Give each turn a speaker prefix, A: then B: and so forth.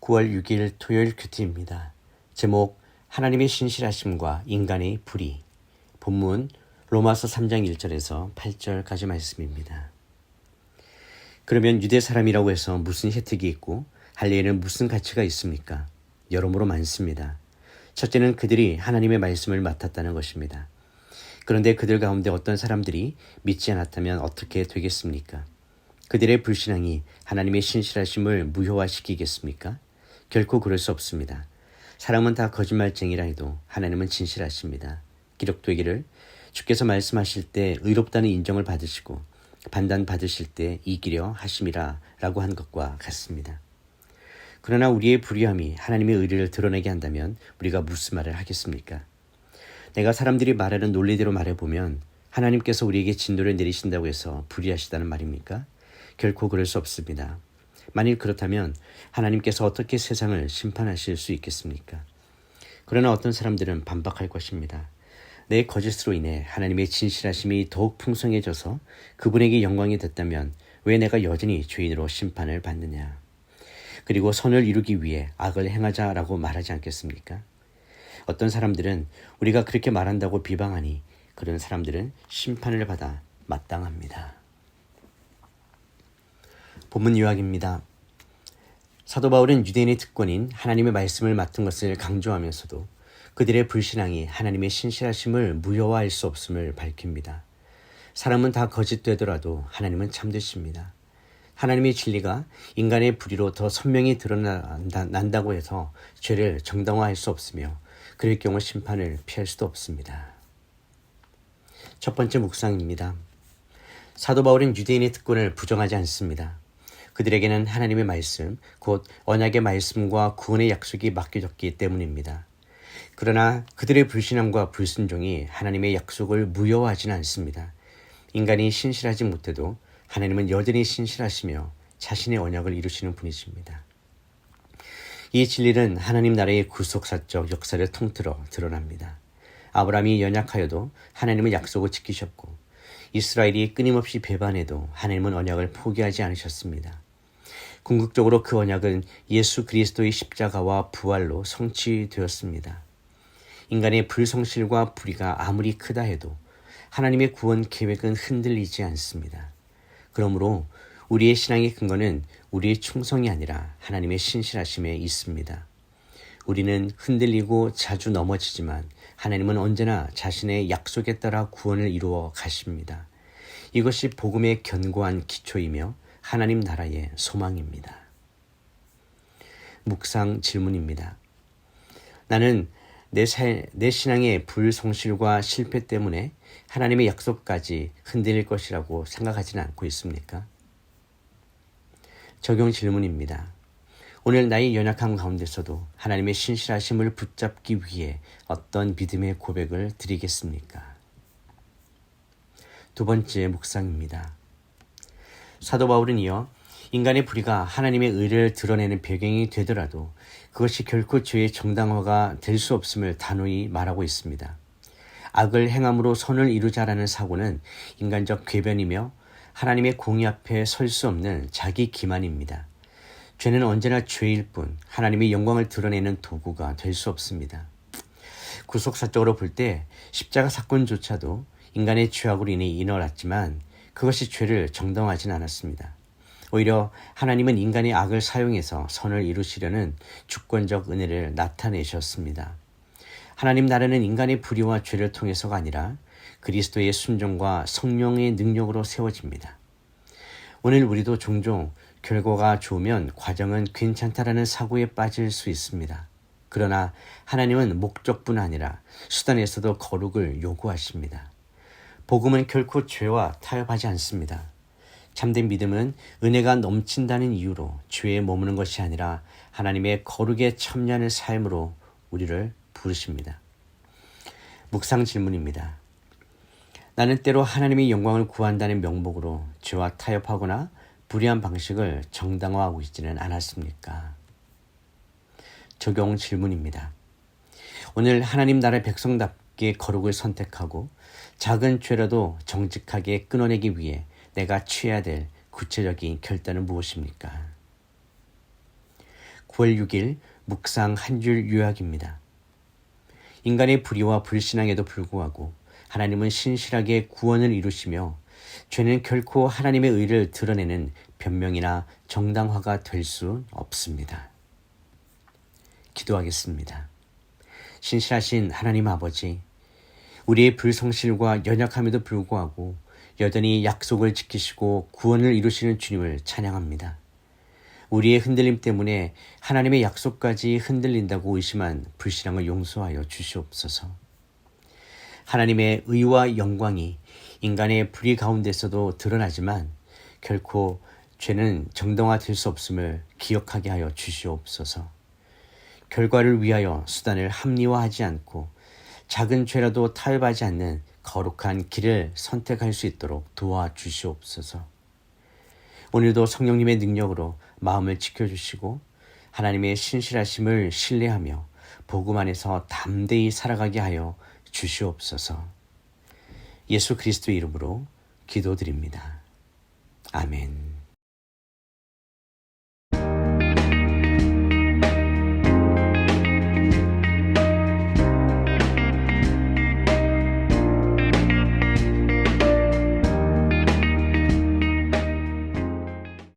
A: 9월 6일 토요일 큐티입니다. 제목 하나님의 신실하심과 인간의 불의. 본문 로마서 3장 1절에서 8절까지 말씀입니다. 그러면 유대 사람이라고 해서 무슨 혜택이 있고 할례에는 무슨 가치가 있습니까? 여러모로 많습니다. 첫째는 그들이 하나님의 말씀을 맡았다는 것입니다. 그런데 그들 가운데 어떤 사람들이 믿지 않았다면 어떻게 되겠습니까? 그들의 불신앙이 하나님의 신실하심을 무효화시키겠습니까? 결코 그럴 수 없습니다. 사람은 다 거짓말쟁이라 해도 하나님은 진실하십니다. 기록되기를 주께서 말씀하실 때 의롭다는 인정을 받으시고 판단받으실 때 이기려 하심이라 라고 한 것과 같습니다. 그러나 우리의 불의함이 하나님의 의를 드러내게 한다면 우리가 무슨 말을 하겠습니까? 내가 사람들이 말하는 논리대로 말해보면 하나님께서 우리에게 진노를 내리신다고 해서 불의하시다는 말입니까? 결코 그럴 수 없습니다. 만일 그렇다면 하나님께서 어떻게 세상을 심판하실 수 있겠습니까? 그러나 어떤 사람들은 반박할 것입니다. 내 거짓으로 인해 하나님의 진실하심이 더욱 풍성해져서 그분에게 영광이 됐다면 왜 내가 여전히 죄인으로 심판을 받느냐? 그리고 선을 이루기 위해 악을 행하자라고 말하지 않겠습니까? 어떤 사람들은 우리가 그렇게 말한다고 비방하니 그런 사람들은 심판을 받아 마땅합니다. 본문 요약입니다. 사도 바울은 유대인의 특권인 하나님의 말씀을 맡은 것을 강조하면서도 그들의 불신앙이 하나님의 신실하심을 무효화할 수 없음을 밝힙니다. 사람은 다 거짓되더라도 하나님은 참되십니다. 하나님의 진리가 인간의 불의로 더 선명히 드러난다고 해서 죄를 정당화할 수 없으며 그럴 경우 심판을 피할 수도 없습니다. 첫 번째 묵상입니다. 사도 바울은 유대인의 특권을 부정하지 않습니다. 그들에게는 하나님의 말씀, 곧 언약의 말씀과 구원의 약속이 맡겨졌기 때문입니다. 그러나 그들의 불신앙과 불순종이 하나님의 약속을 무효화하지는 않습니다. 인간이 신실하지 못해도 하나님은 여전히 신실하시며 자신의 언약을 이루시는 분이십니다. 이 진리는 하나님 나라의 구속사적 역사를 통틀어 드러납니다. 아브라함이 연약하여도 하나님은 약속을 지키셨고 이스라엘이 끊임없이 배반해도 하나님은 언약을 포기하지 않으셨습니다. 궁극적으로 그 언약은 예수 그리스도의 십자가와 부활로 성취되었습니다. 인간의 불성실과 불의가 아무리 크다 해도 하나님의 구원 계획은 흔들리지 않습니다. 그러므로 우리의 신앙의 근거는 우리의 충성이 아니라 하나님의 신실하심에 있습니다. 우리는 흔들리고 자주 넘어지지만 하나님은 언제나 자신의 약속에 따라 구원을 이루어 가십니다. 이것이 복음의 견고한 기초이며 하나님 나라의 소망입니다. 묵상 질문입니다. 나는 내 신앙의 불성실과 실패 때문에 하나님의 약속까지 흔들릴 것이라고 생각하지는 않고 있습니까? 적용 질문입니다. 오늘 나의 연약함 가운데서도 하나님의 신실하심을 붙잡기 위해 어떤 믿음의 고백을 드리겠습니까? 두 번째 묵상입니다. 사도 바울은 이어 인간의 불의가 하나님의 의를 드러내는 배경이 되더라도 그것이 결코 죄의 정당화가 될 수 없음을 단호히 말하고 있습니다. 악을 행함으로 선을 이루자라는 사고는 인간적 궤변이며 하나님의 공의 앞에 설 수 없는 자기 기만입니다. 죄는 언제나 죄일 뿐 하나님의 영광을 드러내는 도구가 될 수 없습니다. 구속사적으로 볼 때 십자가 사건조차도 인간의 죄악으로 인해 일어났지만 그것이 죄를 정당화하진 않았습니다. 오히려 하나님은 인간의 악을 사용해서 선을 이루시려는 주권적 은혜를 나타내셨습니다. 하나님 나라는 인간의 불의와 죄를 통해서가 아니라 그리스도의 순종과 성령의 능력으로 세워집니다. 오늘 우리도 종종 결과가 좋으면 과정은 괜찮다라는 사고에 빠질 수 있습니다. 그러나 하나님은 목적뿐 아니라 수단에서도 거룩을 요구하십니다. 복음은 결코 죄와 타협하지 않습니다. 참된 믿음은 은혜가 넘친다는 이유로 죄에 머무는 것이 아니라 하나님의 거룩에 참여하는 삶으로 우리를 부르십니다. 묵상 질문입니다. 나는 때로 하나님의 영광을 구한다는 명목으로 죄와 타협하거나 불의한 방식을 정당화하고 있지는 않았습니까? 적용 질문입니다. 오늘 하나님 나라의 백성답게 거룩을 선택하고 작은 죄라도 정직하게 끊어내기 위해 내가 취해야 될 구체적인 결단은 무엇입니까? 9월 6일 묵상 한 줄 요약입니다. 인간의 불의와 불신앙에도 불구하고 하나님은 신실하게 구원을 이루시며 죄는 결코 하나님의 의를 드러내는 변명이나 정당화가 될 수 없습니다. 기도하겠습니다. 신실하신 하나님 아버지, 우리의 불성실과 연약함에도 불구하고 여전히 약속을 지키시고 구원을 이루시는 주님을 찬양합니다. 우리의 흔들림 때문에 하나님의 약속까지 흔들린다고 의심한 불신앙을 용서하여 주시옵소서. 하나님의 의와 영광이 인간의 불의 가운데서도 드러나지만 결코 죄는 정당화될 수 없음을 기억하게 하여 주시옵소서. 결과를 위하여 수단을 합리화하지 않고 작은 죄라도 타협하지 않는 거룩한 길을 선택할 수 있도록 도와주시옵소서. 오늘도 성령님의 능력으로 마음을 지켜주시고 하나님의 신실하심을 신뢰하며 복음 안에서 담대히 살아가게 하여 주시옵소서. 예수 그리스도의 이름으로 기도드립니다. 아멘.